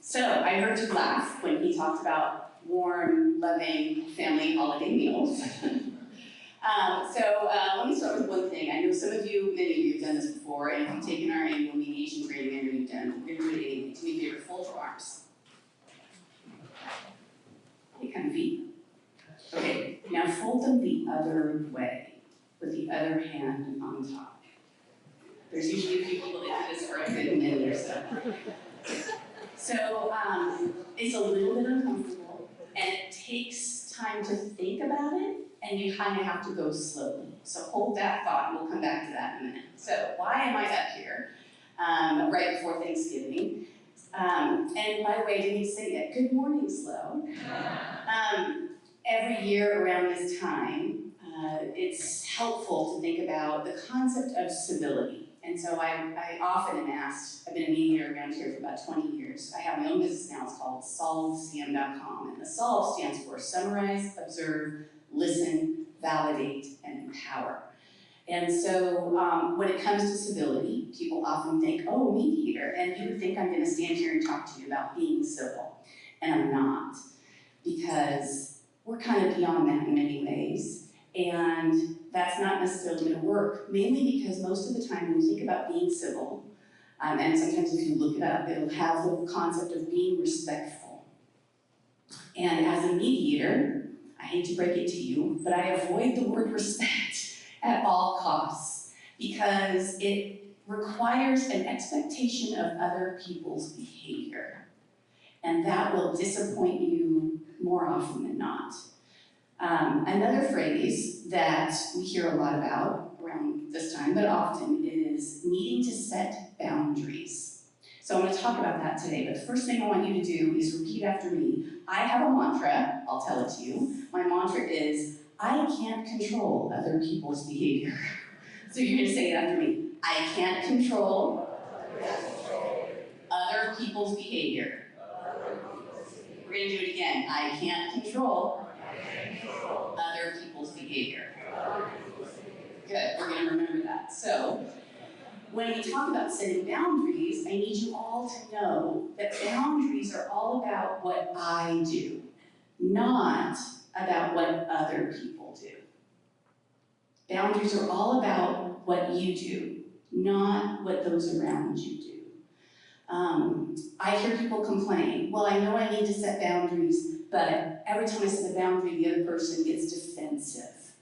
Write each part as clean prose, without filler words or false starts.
So I heard you laugh when he talked about warm, loving family holiday meals. Let me start with one thing. I know some of you, many of you have done this before, and if you've taken our annual mediation training, I know you've done. We're going to do it anyway. Do me a favor, fold your arms. Get comfy. Okay, now fold them the other way, with the other hand on top. There's usually a few people that do this for a good minute or so. It's a little bit uncomfortable, and it takes time to think about it, and you kind of have to go slowly. So hold that thought, and we'll come back to that in a minute. So why am I up here right before Thanksgiving? And by the way, I didn't need to say it. Good morning, Slow. Every year around this time, it's helpful to think about the concept of civility. And so I often am asked, I've been a mediator around here for about 20 years. I have my own business now, it's called solvecm.com. And the solve stands for summarize, observe, listen, validate, and empower. And so when it comes to civility, people often think, oh, mediator, and you would think I'm gonna stand here and talk to you about being civil. And I'm not, because we're kind of beyond that in many ways. And that's not necessarily going to work, mainly because most of the time when you think about being civil, and sometimes if you look it up, it'll have the concept of being respectful. And as a mediator, I hate to break it to you, but I avoid the word respect at all costs because it requires an expectation of other people's behavior. And that will disappoint you more often than not. Another phrase that we hear a lot about around this time, but often, is needing to set boundaries. So I'm going to talk about that today, but the first thing I want you to do is repeat after me. I have a mantra, I'll tell it to you. My mantra is, I can't control other people's behavior. So you're going to say it after me. I can't control other people's behavior. We're going to do it again. I can't control other people's behavior. Good, we're going to remember that. So, when we talk about setting boundaries, I need you all to know that boundaries are all about what I do, not about what other people do. Boundaries are all about what you do, not what those around you do. I hear people complain, well, I know I need to set boundaries, but every time I set a boundary, the other person gets defensive.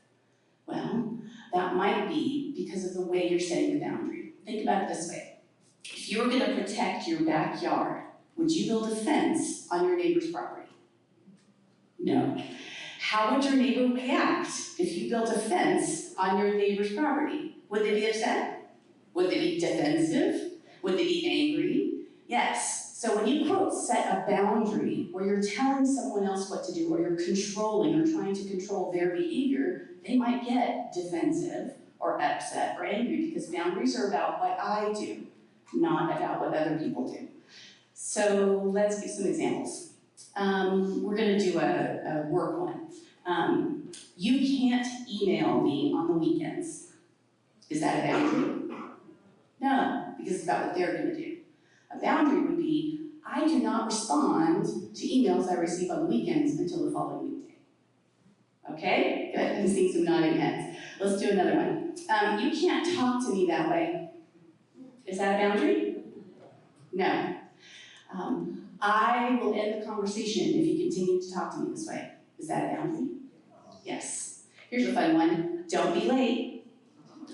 Well, that might be because of the way you're setting the boundary. Think about it this way. If you were going to protect your backyard, would you build a fence on your neighbor's property? No. How would your neighbor react if you built a fence on your neighbor's property? Would they be upset? Would they be defensive? Would they be angry? Yes. So when you, quote, set a boundary where you're telling someone else what to do, or you're controlling or trying to control their behavior, they might get defensive or upset or angry because boundaries are about what I do, not about what other people do. So let's give some examples. We're going to do a work one. You can't email me on the weekends. Is that a boundary? No, because it's about what they're going to do. A boundary would be, I do not respond to emails I receive on the weekends until the following weekday. Okay? Good. I'm seeing some nodding heads. Let's do another one. You can't talk to me that way. Is that a boundary? No. I will end the conversation if you continue to talk to me this way. Is that a boundary? Yes. Here's a fun one. Don't be late.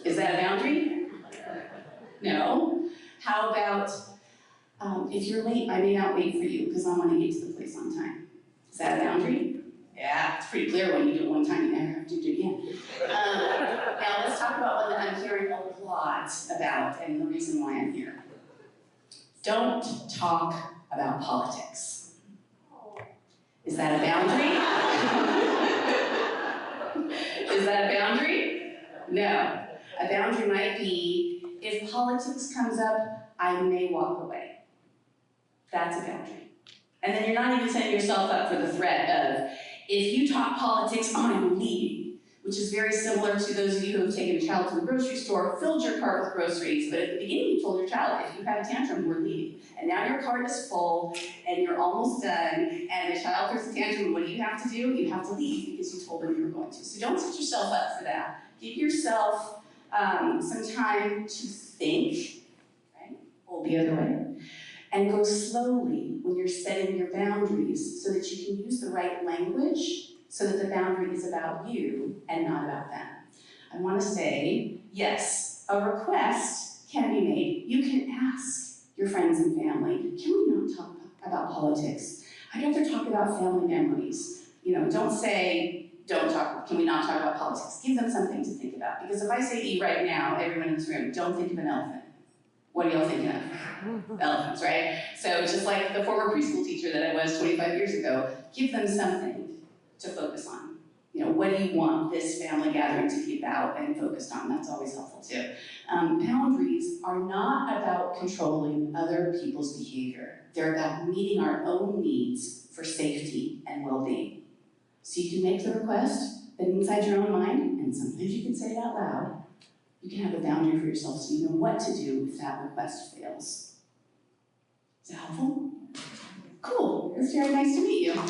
Is that a boundary? No. How about, if you're late, I may not wait for you because I want to get to the place on time. Is that a boundary? Yeah, it's pretty clear when you do it one time, you never have to do it again. Now let's talk about one that I'm hearing a lot about and the reason why I'm here. Don't talk about politics. Is that a boundary? Is that a boundary? No. A boundary might be, if politics comes up, I may walk away. That's a boundary. And then you're not even setting yourself up for the threat of, if you talk politics, I'm leaving, which is very similar to those of you who have taken a child to the grocery store, filled your cart with groceries, but at the beginning you told your child, if you have a tantrum, we're leaving. And now your cart is full, and you're almost done, and the child throws a tantrum, what do you have to do? You have to leave because you told them you were going to. So don't set yourself up for that. Give yourself some time to think, right? Hold the other way. And go slowly when you're setting your boundaries so that you can use the right language so that the boundary is about you and not about them. I want to say, yes, a request can be made. You can ask your friends and family, can we not talk about politics? I'd rather talk about family memories. Don't say, can we not talk about politics? Give them something to think about. Because if I say to you right now, everyone in this room, don't think of an elephant, what are y'all thinking of? Elephants, right? So just like the former preschool teacher that I was 25 years ago, give them something to focus on. What do you want this family gathering to be about and focused on? That's always helpful too. Boundaries are not about controlling other people's behavior. They're about meeting our own needs for safety and well-being. So you can make the request, but inside your own mind, and sometimes you can say it out loud, you can have a boundary for yourself so you know what to do if that request fails. Is that helpful? Cool. It's very nice to meet you.